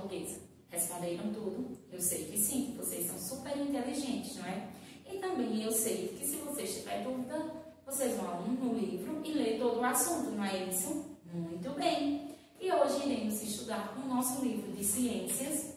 portuguesa? Responderam tudo? Eu sei que sim, vocês são super inteligentes, não é? E também eu sei que se vocês tiverem dúvida, vocês vão no livro e ler todo o assunto, não é isso? Muito bem! E hoje iremos estudar o nosso livro de ciências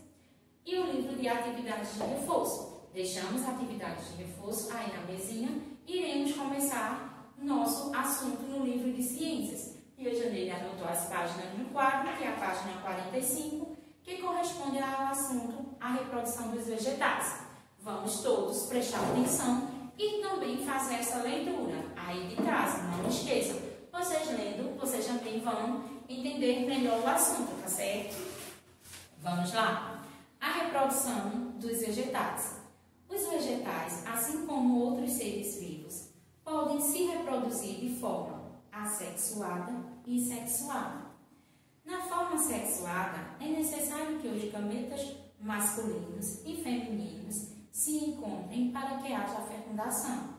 e o livro de atividades de reforço. Deixamos atividades de reforço aí na mesinha e iremos começar nosso assunto no livro de ciências. E hoje a Neide anotou as páginas no quadro, que é a página 45, que corresponde ao assunto a reprodução dos vegetais. Vamos todos prestar atenção e também fazer essa leitura aí de casa, não esqueçam. Vocês lendo, vocês também vão entender melhor o assunto, tá certo? Vamos lá. A reprodução dos vegetais. Os vegetais, assim como outros seres vivos, podem se reproduzir de forma assexuada e sexuada. Na forma sexuada, é necessário que os gametas masculinos e femininos se encontrem para que haja fecundação.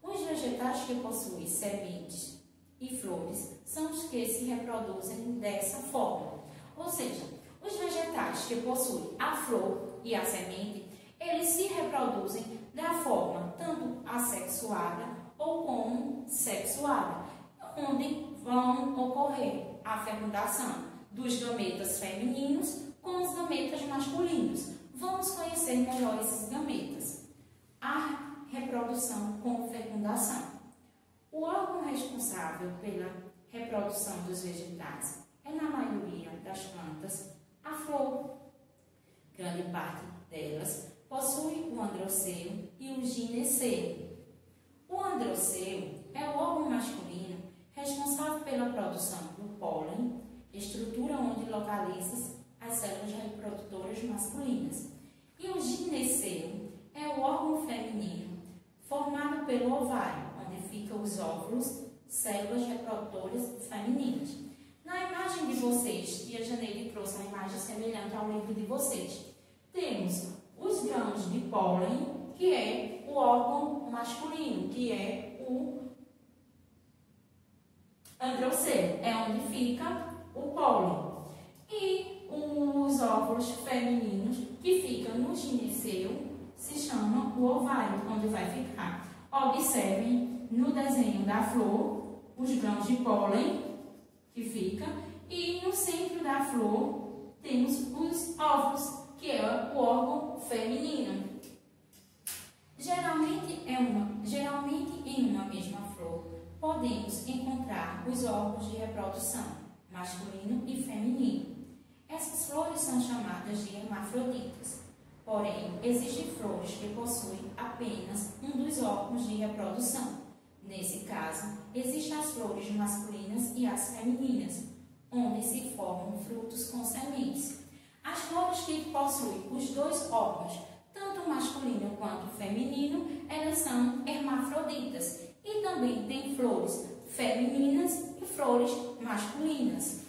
Os vegetais que possuem sementes e flores são os que se reproduzem dessa forma. Ou seja, os vegetais que possuem a flor e a semente, eles se reproduzem da forma tanto assexuada ou como sexuada, onde vão ocorrer a fecundação dos gametas femininos com os gametas masculinos. Vamos conhecer melhor esses gametas. A reprodução com fecundação. O órgão responsável pela reprodução dos vegetais é, na maioria das plantas, a flor. Grande parte delas possui o androceu e o gineceu. O androceu é o órgão masculino responsável pela produção do pólen, estrutura onde localiza as células reprodutoras masculinas. E o gineceu é o órgão feminino formado pelo ovário, onde ficam os óvulos, células reprodutoras femininas. Na imagem de vocês, tia Janeide trouxe uma imagem semelhante ao livro de vocês. Temos os grãos de pólen, que é o órgão masculino, que é o androceu, é onde fica o pólen. E os óvulos femininos, que ficam no gineceu, se chamam o ovário, onde vai ficar. Observem no desenho da flor, os grãos de pólen, que fica, e no centro da flor temos os óvulos, que é o órgão feminino. Geralmente em uma mesma flor, podemos encontrar os órgãos de reprodução, masculino e feminino. Essas flores são chamadas de hermafroditas. Porém, existem flores que possuem apenas um dos órgãos de reprodução. Nesse caso, existem as flores masculinas e as femininas, onde se formam frutos com sementes. As flores que possuem os dois órgãos, tanto masculino quanto feminino, elas são hermafroditas. E também tem flores femininas e flores masculinas.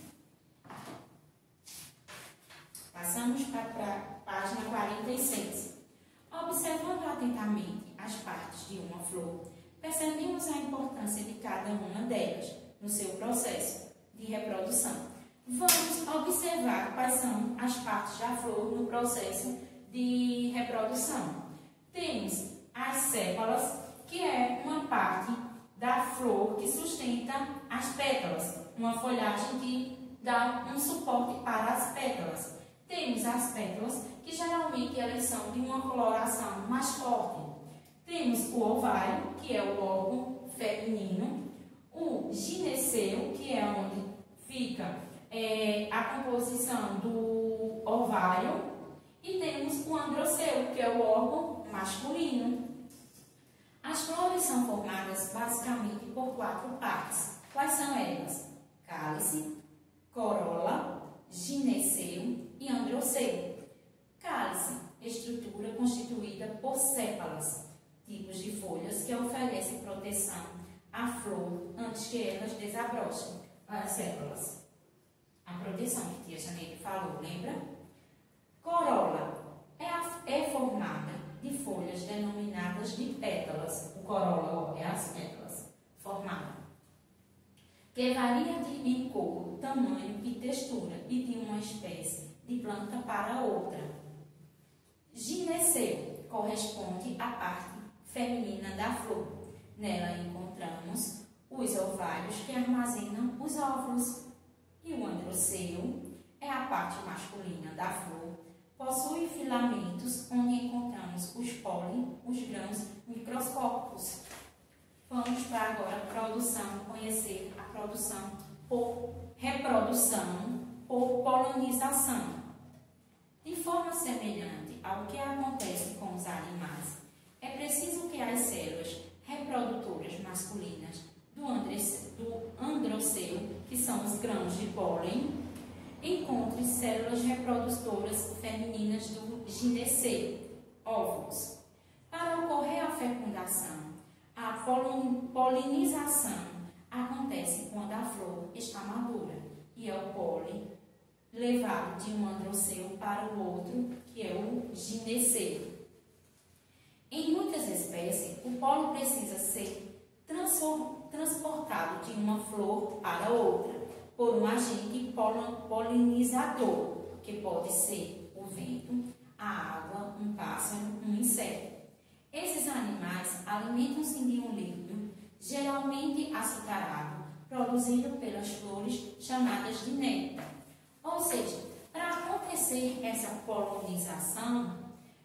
Passamos para a página 46. Observando atentamente as partes de uma flor, percebemos a importância de cada uma delas no seu processo de reprodução. Vamos observar quais são as partes da flor no processo de reprodução. Temos as sépalas, que é uma parte da flor que sustenta as pétalas, uma folhagem que dá um suporte para as pétalas. Temos as pétalas, que geralmente elas são de uma coloração mais forte. Temos o ovário, que é o órgão feminino, o gineceu, que é onde fica a composição do ovário, e temos o androceu, que é o órgão masculino. As flores são formadas basicamente por 4 partes. Quais são elas? Cálice, corola, gineceu e androceu. Cálice, estrutura constituída por sépalas, tipos de folhas que oferecem proteção à flor antes que elas desabrochem. As sépalas, a proteção que tia Janeide falou, lembra? Corola é formada de folhas denominadas de pétalas. O corola é as pétalas formadas, que varia em cor, tamanho e textura e de uma espécie de planta para outra. Gineceu corresponde à parte feminina da flor. Nela encontramos os ovários que armazenam os óvulos. E o androceu é a parte masculina da flor. Possui filamentos onde encontramos os pólen, os grãos microscópicos. Vamos para agora conhecer a produção por reprodução por polinização. De forma semelhante ao que acontece com os animais, é preciso que as células reprodutoras masculinas do androceu, que são os grãos de pólen, encontrem células reprodutoras femininas do gineceu, óvulos. Para ocorrer a fecundação, a polinização acontece quando a flor está madura e é o pólen levado de um androceu para o outro, que é o gineceu. Em muitas espécies, o pólen precisa ser transportado de uma flor para outra por um agente polinizador, que pode ser o vento, a água, um pássaro, um inseto. Esses animais alimentam-se de um líquido, geralmente açucarado, produzido pelas flores chamadas de néctar. Ou seja, para acontecer essa polinização,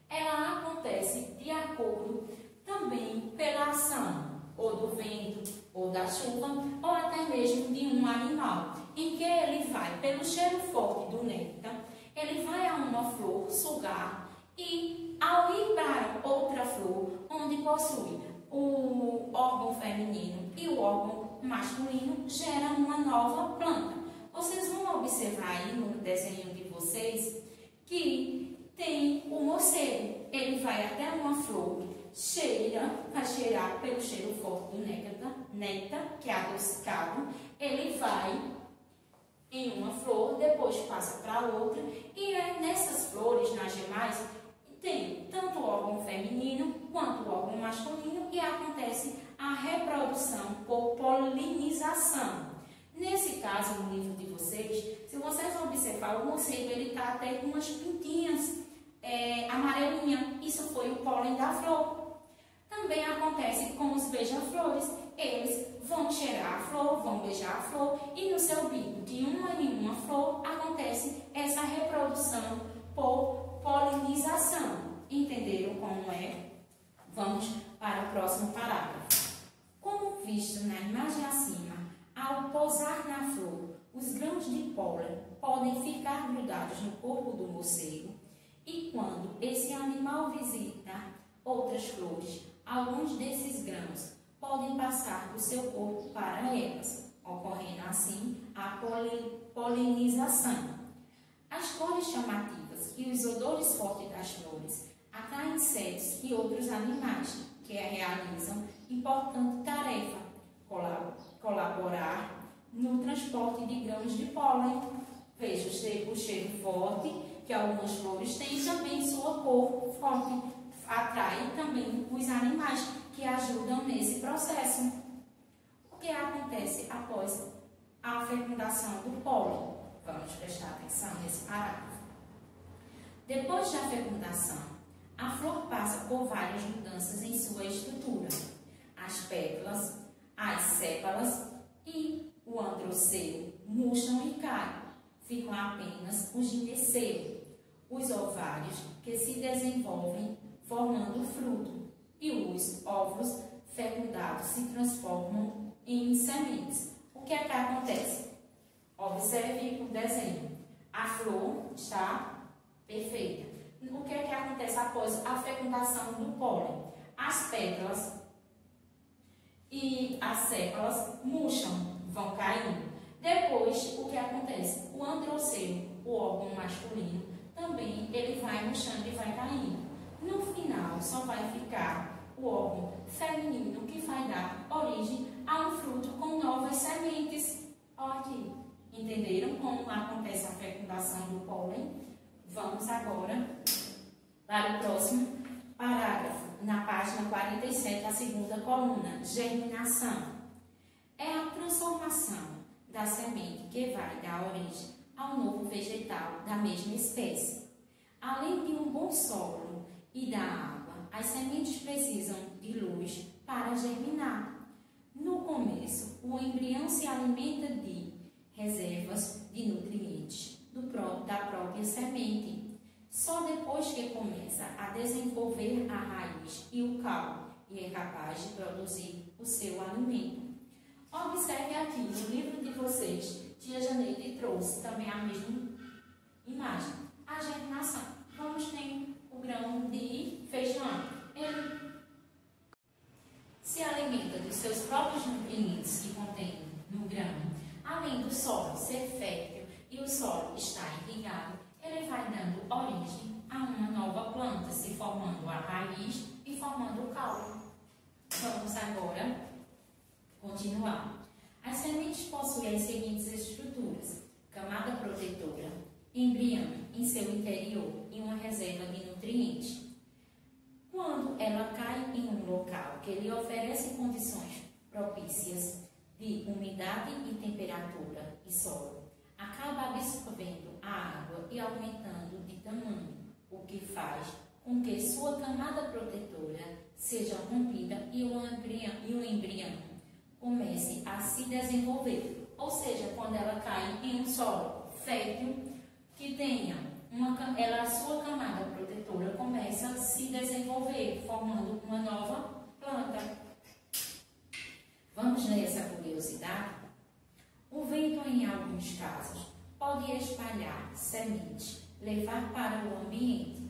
ela acontece de acordo também pela ação, ou do vento, ou da chuva, ou até mesmo de um animal, em que ele vai, pelo cheiro forte do néctar, ele vai a uma flor sugar e, ao ir para outra flor, onde possui o órgão feminino e o órgão masculino, gera uma nova planta. Vocês vão observar aí no desenho de vocês que tem o morcego. Ele vai até uma flor, vai cheirar pelo cheiro forte do néctar, que é adocicado. Ele vai em uma flor, depois passa para outra, e nessas flores, nas demais, tem tanto o órgão feminino quanto o órgão masculino e acontece a reprodução por polinização. Nesse caso, no livro de vocês, se vocês observarem, o morcego ele está até com umas pintinhas amarelinhas. Isso foi o pólen da flor. Também acontece com os beija-flores. Eles vão cheirar a flor, vão beijar a flor e no seu bico de uma em uma flor acontece essa reprodução por polinização. Entenderam como é? Vamos para o próximo parágrafo. Como visto na imagem acima, ao pousar na flor, os grãos de pólen podem ficar grudados no corpo do morcego e quando esse animal visita outras flores, alguns desses grãos podem passar do seu corpo para elas, ocorrendo assim a polinização. As cores chamativas e os odores fortes das flores atraem insetos e outros animais que realizam importante tarefa, colaborar no transporte de grãos de pólen. Veja o cheiro forte que algumas flores têm, também sua cor forte atrai também os animais que ajudam nesse processo. O que acontece após a fecundação do pólen? Vamos prestar atenção nesse parágrafo. Depois da fecundação, a flor passa por várias mudanças em sua estrutura. As pétalas, as sépalas e o androceu murcham e caem. Ficam apenas o gineceu, os ovários que se desenvolvem formando o fruto e os óvulos fecundados se transformam em sementes. O que é que acontece? Observe o desenho. A flor está perfeita. O que é que acontece após a fecundação do pólen? As pétalas e as sépalas murcham, vão caindo. Depois, o que acontece? O androceu, o órgão masculino, também ele vai murchando e vai caindo. No final, só vai ficar o órgão feminino que vai dar origem a um fruto com novas sementes. Olha aqui. Entenderam como acontece a fecundação do pólen? Vamos agora para o próximo parágrafo, na página 47, a segunda coluna, germinação. É a transformação da semente que vai dar origem ao novo vegetal da mesma espécie. Além de um bom solo e da água, as sementes precisam de luz para germinar. No começo, o embrião se alimenta de reservas de nutrientes da própria semente. Só depois que começa a desenvolver a raiz e o caule e é capaz de produzir o seu alimento. Observe aqui no livro de vocês, tia Janeide trouxe também a mesma imagem. A germinação. Vamos ter o grão de feijão. Ele se alimenta dos seus próprios nutrientes que contém no grão. Além do solo ser fértil e o solo estar irrigado, ele vai dando origem a uma nova planta, se formando a raiz e formando o caule. Vamos agora continuar. As sementes possuem as seguintes estruturas: camada protetora, embrião em seu interior e uma reserva de nutrientes. Quando ela cai em um local que lhe oferece condições propícias de umidade e temperatura e solo, acaba absorvendo a água e aumentando de tamanho, o que faz com que sua camada protetora seja rompida e o embrião comece a se desenvolver. Ou seja, quando ela cai em um solo fértil, que tenha a sua camada protetora começa a se desenvolver, formando uma nova planta. Vamos ler essa curiosidade? O vento, em alguns casos, pode espalhar sementes, levar para o ambiente.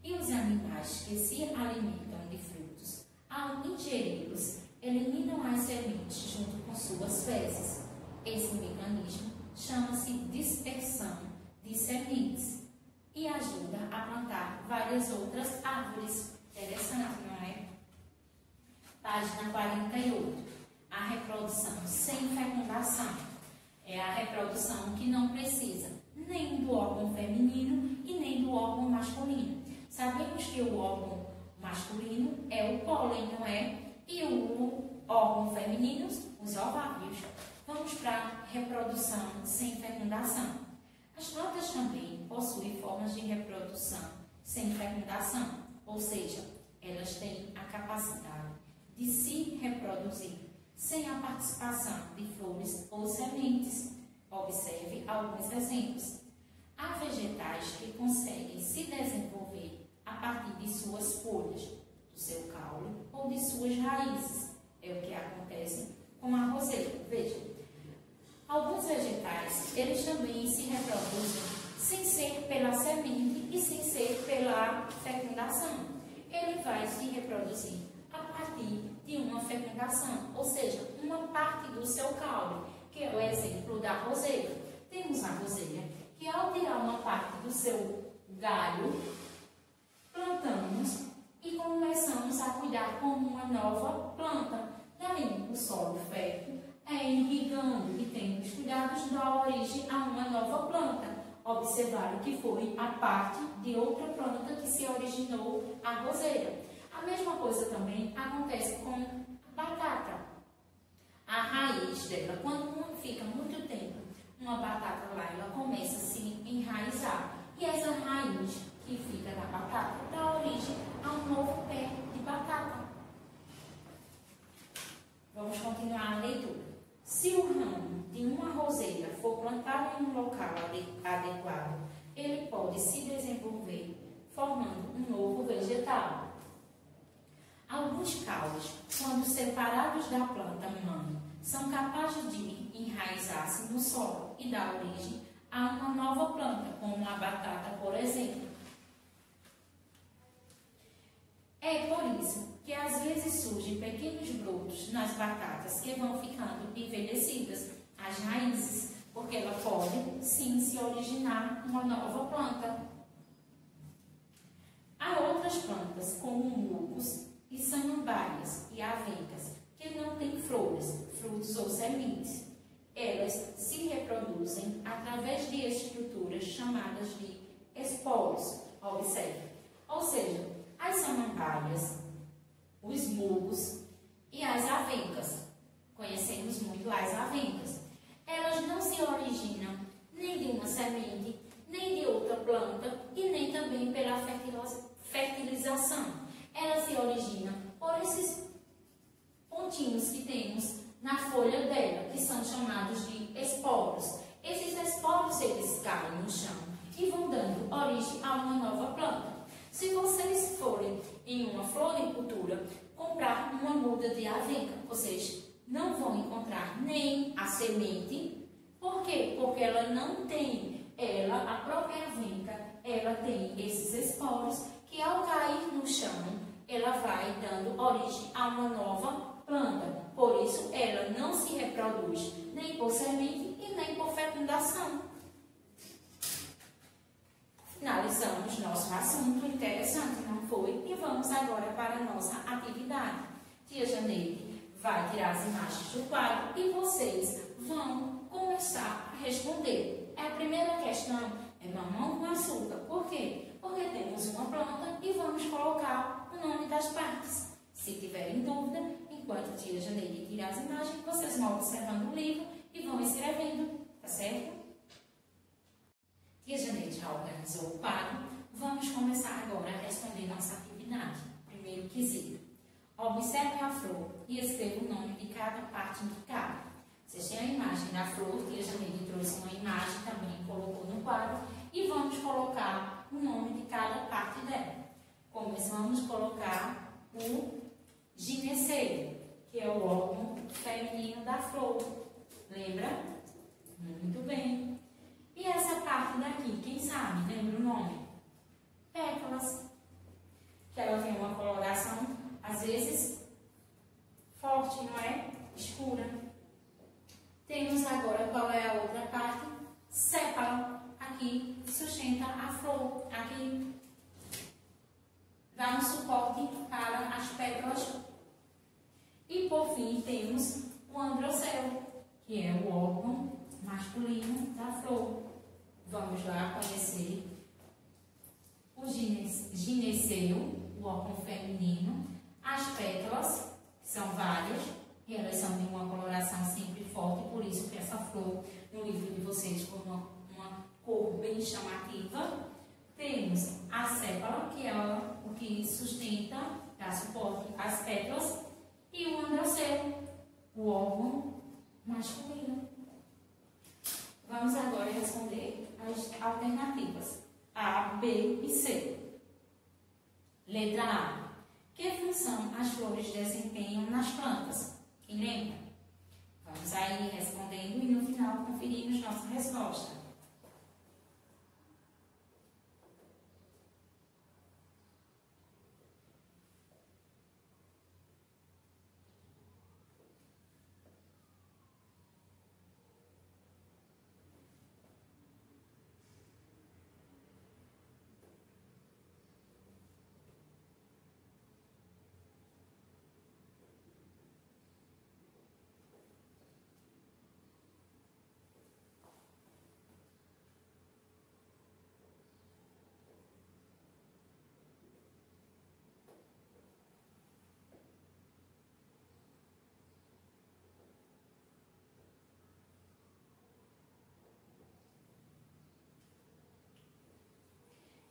E os animais que se alimentam de frutos, ao ingeri-los, eliminam as sementes junto com suas fezes. Esse mecanismo chama-se dispersão de sementes e ajuda a plantar várias outras árvores. Interessante, não é? Página 48. A reprodução sem fecundação. É a reprodução que não precisa nem do órgão feminino e nem do órgão masculino. Sabemos que o órgão masculino é o pólen, não é? E o órgão feminino, os ovários. Vamos para a reprodução sem fecundação. As plantas também possuem formas de reprodução sem fecundação, ou seja, elas têm a capacidade de se reproduzir sem a participação de flores ou sementes. Observe alguns exemplos. Há vegetais que conseguem se desenvolver a partir de suas folhas, do seu caule ou de suas raízes. É o que acontece com a roseira. Veja, alguns vegetais, eles também se reproduzem sem ser pela semente e sem ser pela fecundação. Ele vai se reproduzir a partir de uma fecundação, ou seja, uma parte do seu caule, que é o exemplo da roseira. Temos a roseira, que ao tirar uma parte do seu galho, plantamos e começamos a cuidar como uma nova planta. Daí, o solo fértil é irrigando e tendo os cuidados da origem a uma nova planta. Observaram que foi a parte de outra planta que se originou a roseira. A mesma coisa também acontece com a batata. A raiz dela, quando fica muito tempo uma batata lá, ela começa a se enraizar. E essa raiz que fica da batata dá origem a um novo pé de batata. Vamos continuar a leitura. Se o ramo de uma roseira for plantado em um local adequado, ele pode se desenvolver, formando um novo vegetal. Alguns caules, quando separados da planta mãe, são capazes de enraizar-se no solo e dar origem a uma nova planta, como a batata, por exemplo. É por isso que às vezes surgem pequenos brotos nas batatas que vão ficando envelhecidas, as raízes, porque ela pode sim se originar uma nova planta. Há outras plantas, como mucos e samambaias e avencas, que não têm flores, frutos ou sementes. Elas se reproduzem através de estruturas chamadas de esporos. Observe. Ou seja, as samambaias, os mucos e as avencas. Conhecemos muito as avencas. Elas não se originam nem de uma semente pontinhos que temos na folha dela, que são chamados de esporos. Esses esporos, eles caem no chão e vão dando origem a uma nova planta. Se vocês forem em uma floricultura comprar uma muda de avenca, vocês não vão encontrar nem a semente. Por quê? Porque ela não tem, a própria avenca, ela tem esses esporos que ao cair no chão, ela vai dando origem a uma nova planta. Por isso, ela não se reproduz nem por semente e nem por fecundação. Finalizamos nosso assunto interessante, não foi? E vamos agora para a nossa atividade. Tia Janeide vai tirar as imagens do quadro e vocês vão começar a responder. A primeira questão é mamão com açúcar. Por quê? Porque temos uma planta e vamos colocar o nome das partes. Se tiverem dúvida, enquanto a tia Janeide tira as imagens, vocês vão observando o livro e vão escrevendo, tá certo? Tia Janeide já organizou o quadro. Vamos começar agora a responder nossa atividade. Primeiro quesito. Observe a flor e escreva o nome de cada parte indicada. Vocês têm a imagem da flor, tia Janeide trouxe uma imagem, também colocou no quadro, e vamos colocar o nome de cada parte dela. Começamos a colocar o gineceu, que é o órgão feminino da flor. Lembra? Muito bem. E essa parte daqui, quem sabe? Lembra o nome? Pétalas. Que ela tem uma coloração, às vezes, forte, não é? Escura. Temos agora qual é a outra parte? Sépalo. Aqui sustenta a flor. Aqui dá um suporte para as pétalas. E por fim temos o androceu, que é o órgão masculino da flor. Vamos lá conhecer o gineceu, o órgão feminino, as pétalas, que são várias, e elas são de uma coloração sempre forte, por isso que essa flor no livro de vocês com uma cor bem chamativa. Temos a sépala, que é o que sustenta, dá suporte às pétalas, e o androceu, o órgão masculino. Vamos agora responder as alternativas A, B e C. Letra A. Que função as flores desempenham nas plantas? Quem lembra? Vamos aí respondendo e no final conferimos nossa resposta.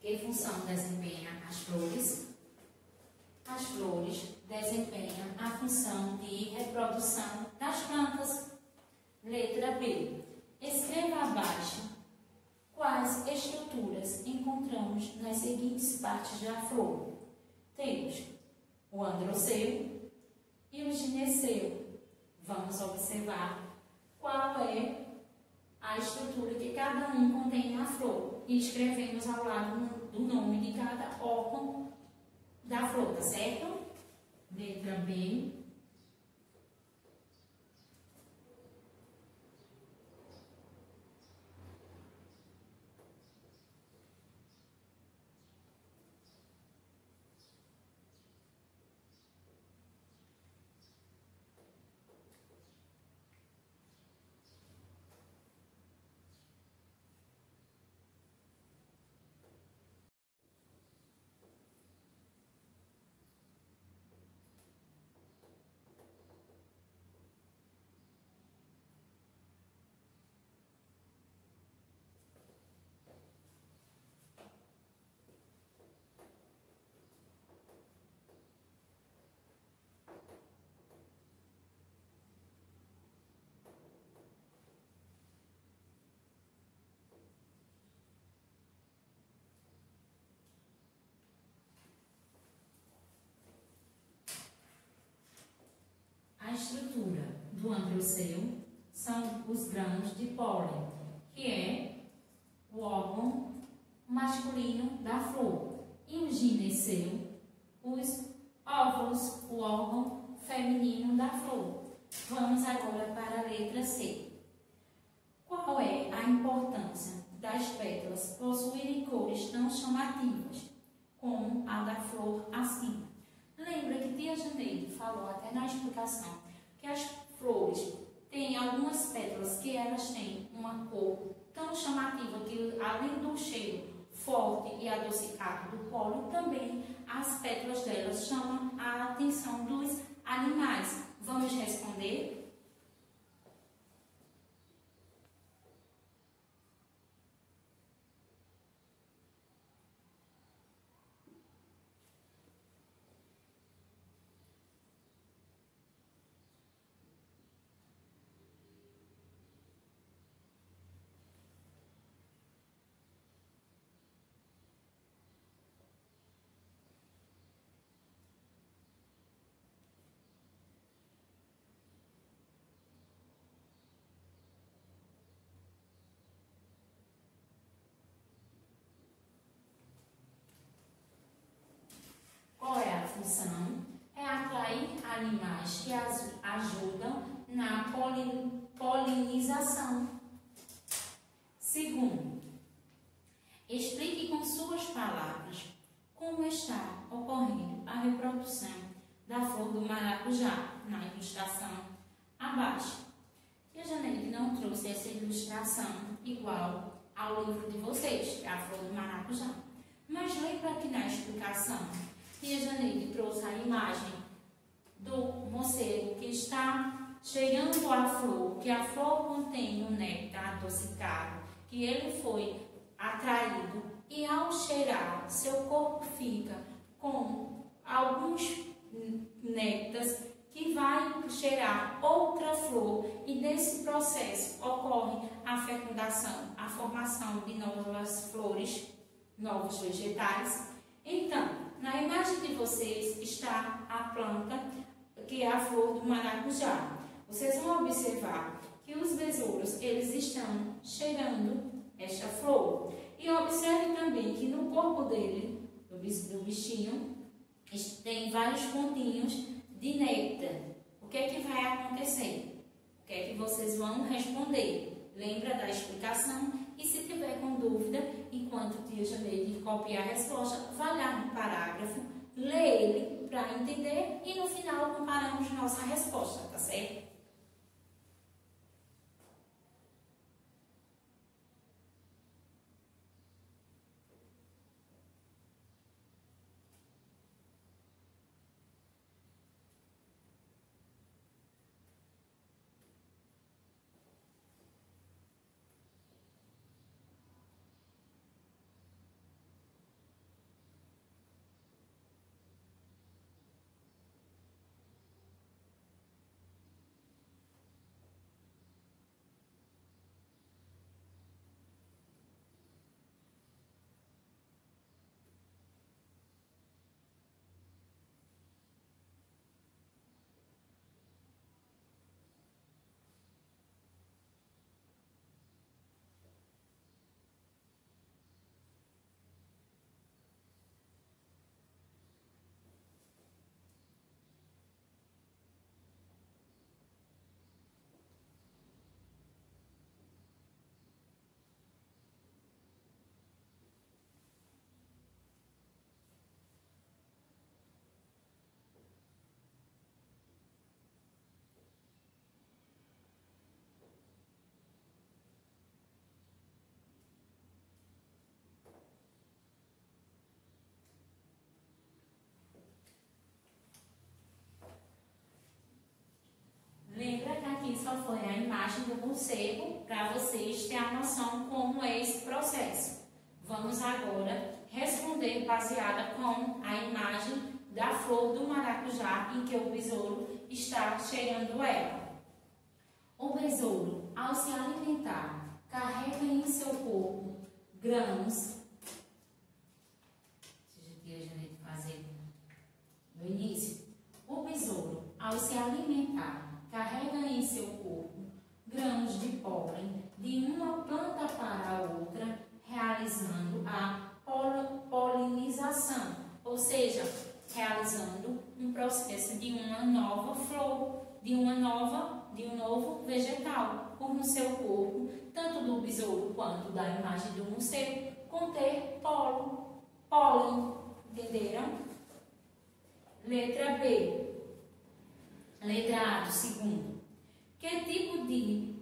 Que função desempenha as flores? As flores desempenham a função de reprodução das plantas. Letra B. Escreva abaixo quais estruturas encontramos nas seguintes partes da flor. Temos o androceu e o gineceu. Vamos observar qual é a estrutura que cada um contém na flor e escrevemos ao lado do nome de cada órgão da flor, tá certo? Letra B. A estrutura do androceu são os grãos de pólen, que é o órgão masculino da flor, e o gineceu, os óvulos, o órgão feminino da flor. Vamos agora para a letra C. Qual é a importância das pétalas possuírem cores tão chamativas como a da flor acima? Lembra que tia Janeide falou até na explicação que as flores têm algumas pétalas que elas têm uma cor tão chamativa que, além do cheiro forte e adocicado do pólen, também as pétalas delas chamam a atenção dos animais. Vamos responder? Qual é a função? É atrair animais que ajudam na polinização. Segundo, explique com suas palavras como está ocorrendo a reprodução da flor do maracujá na ilustração abaixo. Tia Janeide não trouxe essa ilustração igual ao livro de vocês, que é a flor do maracujá. Mas lembra que na explicação, Tia Janeide trouxe a imagem do morcego que está cheirando a flor, que a flor contém um néctar adocicado, que ele foi atraído e ao cheirar, seu corpo fica com alguns néctares que vai cheirar outra flor e nesse processo ocorre a fecundação, a formação de novas flores, novos vegetais. Então, na imagem de vocês está a planta, que é a flor do maracujá. Vocês vão observar que os besouros, eles estão cheirando esta flor. E observe também que no corpo dele, do bichinho, tem vários pontinhos de néctar. O que é que vai acontecer? O que é que vocês vão responder? Lembra da explicação? E se tiver com dúvida, enquanto tia Janeide copiar a resposta, vai lá no parágrafo, lê ele para entender e no final comparamos nossa resposta, tá certo? Só foi a imagem do morcego para vocês terem a noção como é esse processo. Vamos agora responder baseada com a imagem da flor do maracujá em que o besouro está cheirando ela. O besouro, ao se alimentar, carrega em seu corpo grãos. Deixa eu fazer no início. O besouro, ao se alimentar, carrega em seu corpo grãos de pólen de uma planta para a outra, realizando a polinização, ou seja, realizando um processo de uma nova flor, de um novo vegetal, por no seu corpo, tanto do besouro quanto da imagem do morcego, conter pólen, entenderam? Letra B. Letra A do segundo. Que tipo de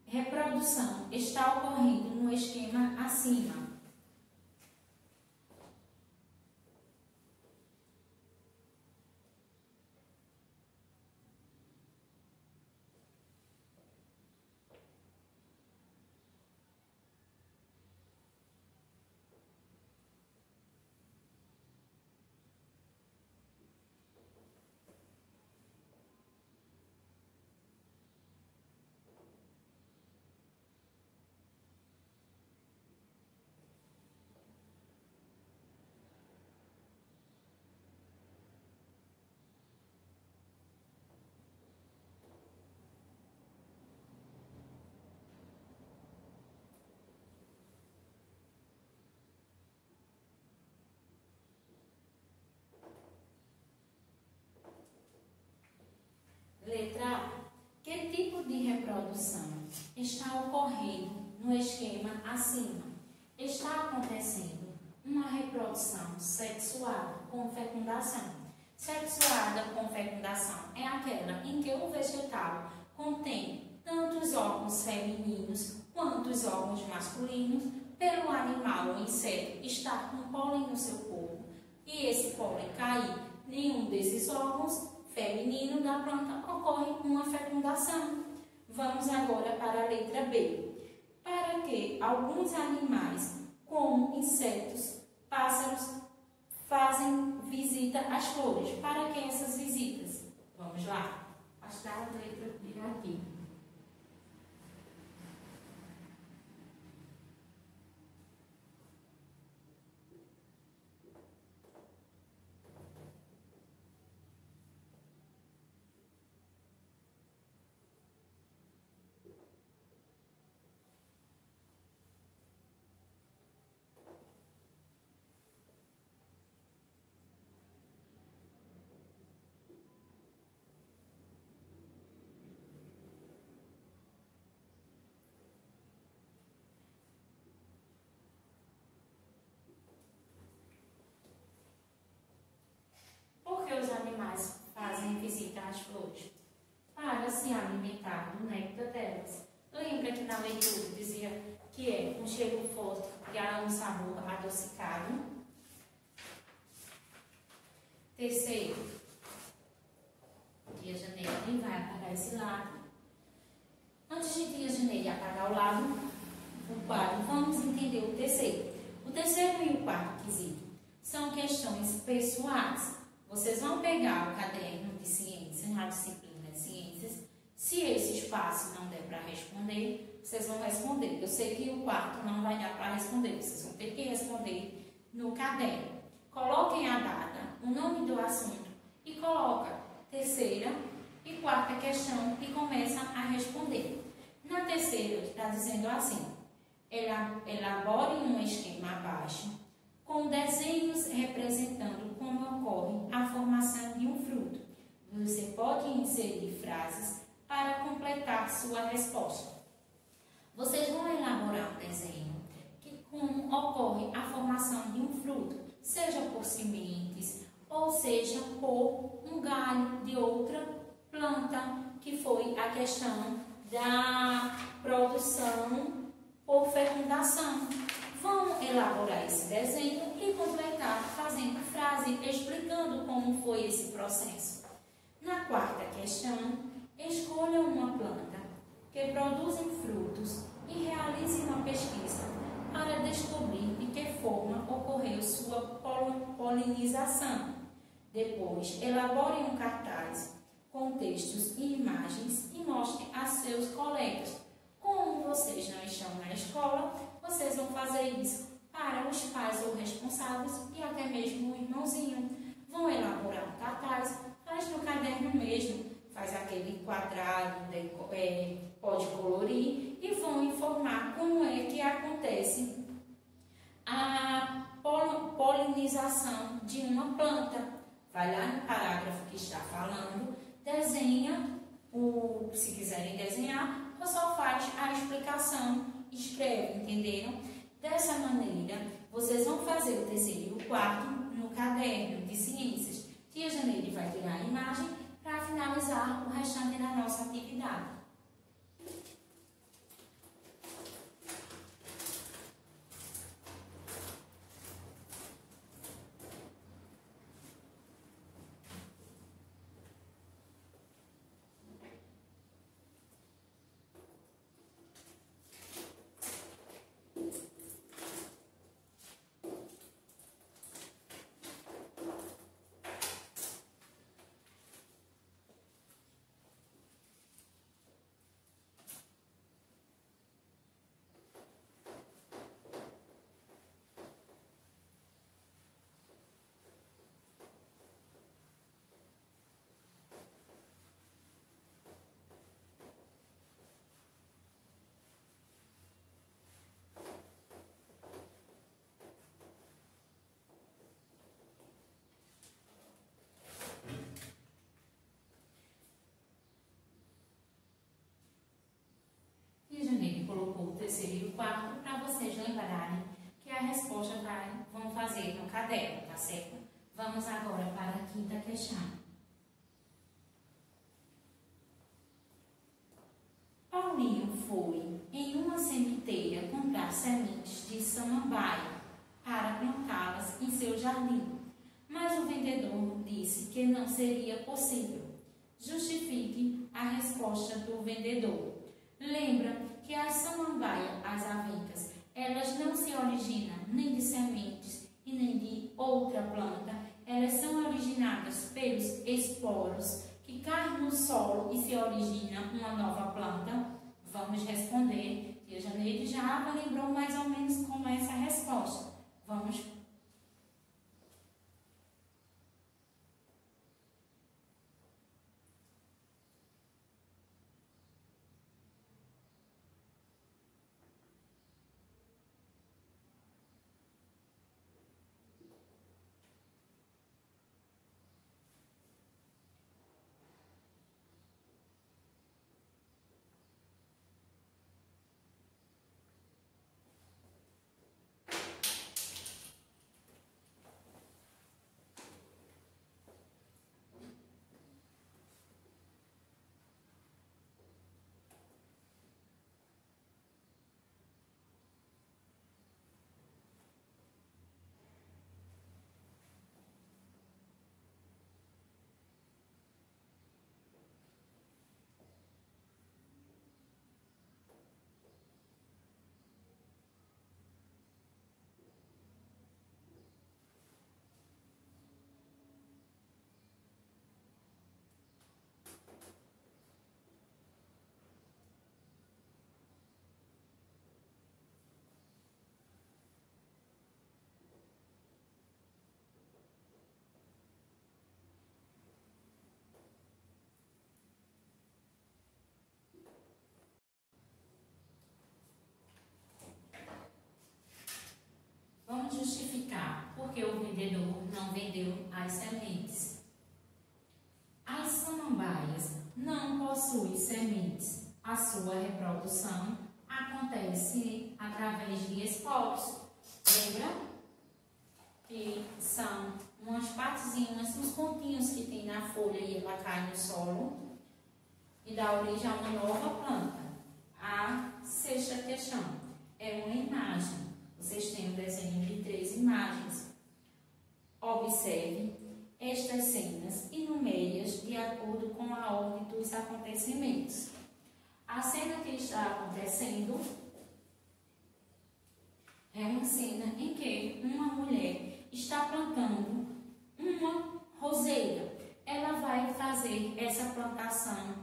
reprodução está ocorrendo no esquema acima? Letra A. Que tipo de reprodução está ocorrendo no esquema acima? Está acontecendo uma reprodução sexuada com fecundação. Sexuada com fecundação é aquela em que o vegetal contém tanto os órgãos femininos quanto os órgãos masculinos, pelo animal ou inseto estar com pólen no seu corpo e esse pólen cair em um desses órgãos feminino da planta, ocorre uma fecundação. Vamos agora para a letra B. Para que alguns animais, como insetos, pássaros, fazem visita às flores? Para que essas visitas? Vamos lá. Afastar a letra B aqui. Fazem visita às flores para se alimentar do néctar delas. Lembra que na leitura dizia que é um cheiro forte e há um sabor adocicado? Terceiro, tia Janeide vai apagar esse lado. Antes de tia Janeide apagar o lado, o quarto, vamos entender o terceiro. O terceiro e o quarto quesito são questões pessoais. Vocês vão pegar o caderno de ciências, na disciplina de ciências. Se esse espaço não der para responder, vocês vão responder. Eu sei que o quarto não vai dar para responder, vocês vão ter que responder no caderno. Coloquem a data, o nome do assunto e coloca terceira e quarta questão e começa a responder. Na terceira está dizendo assim: elabore um esquema abaixo com desenhos representando como ocorre a formação de um fruto. Você pode inserir frases para completar sua resposta. Vocês vão elaborar um desenho que como ocorre a formação de um fruto, seja por sementes ou seja por um galho de outra planta, que foi a questão da produção por fecundação. Vão elaborar esse desenho e completar fazendo frase explicando como foi esse processo. Na quarta questão, escolha uma planta que produz frutos e realize uma pesquisa para descobrir de que forma ocorreu sua polinização. Depois, elabore um cartaz com textos e imagens e mostre a seus colegas. Como vocês não estão na escola, vocês vão fazer isso para os pais ou responsáveis e até mesmo o irmãozinho. Vão elaborar um cartaz, faz no caderno mesmo, pode colorir e vão informar como é que acontece a polinização de uma planta. Vai lá no parágrafo que está falando, desenha, se quiserem desenhar, ou só faz a explicação, escreve, entenderam? Dessa maneira, vocês vão fazer o terceiro e o quarto no caderno de ciências. Tia Janeide vai tirar a imagem para finalizar o restante da nossa atividade. Ele colocou o terceiro e o quarto para vocês lembrarem que a resposta vão fazer no caderno, tá certo? Vamos agora para a quinta questão. Paulinho foi em uma sementeira comprar sementes de samambaia para plantá-las em seu jardim, mas o vendedor disse que não seria possível. Justifique a resposta do vendedor. Lembra que as samambaias, as avencas, elas não se originam nem de sementes e nem de outra planta. Elas são originadas pelos esporos que caem no solo e se origina uma nova planta. Vamos responder. Tia Janeide já lembrou mais ou menos como é essa resposta. Vamos justificar porque o vendedor não vendeu as sementes. As samambaias não possuem sementes. A sua reprodução acontece através de esporos. Lembra? Que são umas partezinhas, uns pontinhos que tem na folha e ela cai no solo e dá origem a uma nova planta. A sexta questão é uma imagem. Vocês têm um desenho de 3 imagens. Observe estas cenas e numere-as de acordo com a ordem dos acontecimentos. A cena que está acontecendo é uma cena em que uma mulher está plantando uma roseira. Ela vai fazer essa plantação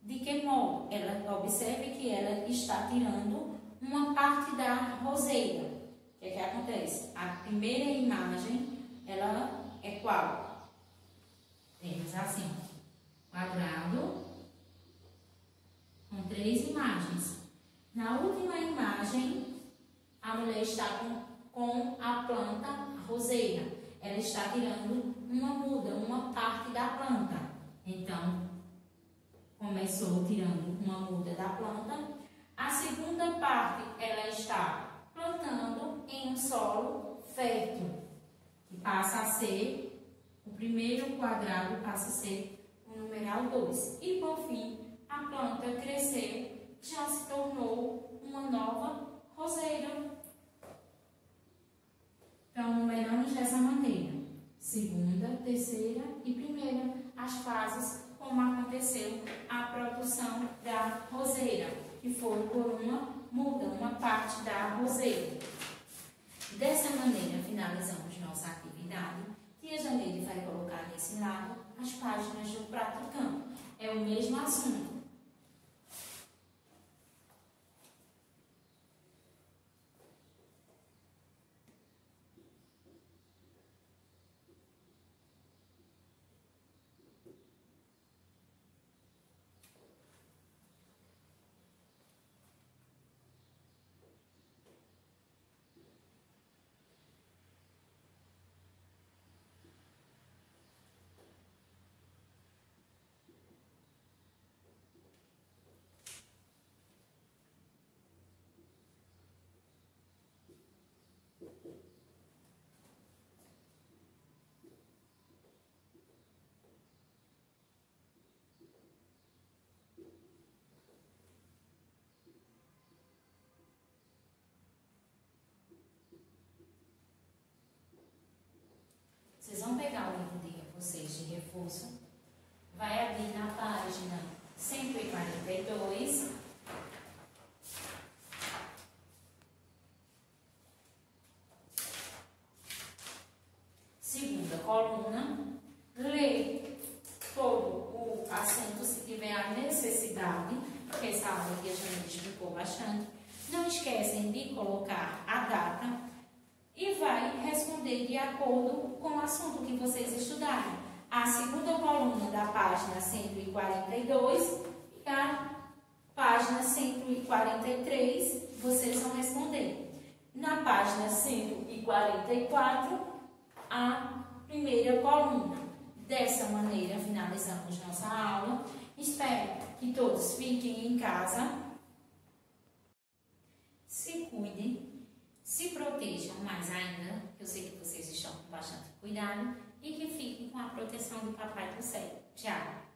de que modo? Ela observe que ela está tirando uma parte da roseira. O que é que acontece? A primeira imagem, ela é qual? Temos assim, quadrado com imagem, a mulher está com a planta roseira. Ela está tirando uma muda, uma parte da planta. Então, começou tirando uma muda da planta. A segunda parte, ela está plantando em um solo fértil, que passa a ser, o primeiro quadrado passa a ser o numeral 2. E, por fim, a planta cresceu, já se tornou uma nova roseira. Então, numeramos dessa maneira: segunda, terceira e primeira, as fases como aconteceu a produção da roseira, que foi por uma muda, uma parte da roseira. Dessa maneira, finalizamos nossa atividade. Tia Janeide vai colocar nesse lado as páginas do praticando. É o mesmo assunto. Vocês vão pegar o livro de vocês de reforço, vai abrir na página 142, segunda coluna, lê todo o assunto se tiver a necessidade, porque essa aula aqui a gente explicou bastante. Não esquecem de colocar a data e vai responder de acordo com o assunto que vocês estudarem. A segunda coluna da página 142 e a página 143 vocês vão responder. Na página 144, a primeira coluna. Dessa maneira, finalizamos nossa aula. Espero que todos fiquem em casa, se cuidem, se protejam mais ainda, eu sei que vocês estão com bastante cuidado, e que fiquem com a proteção do Papai do Céu. Tchau!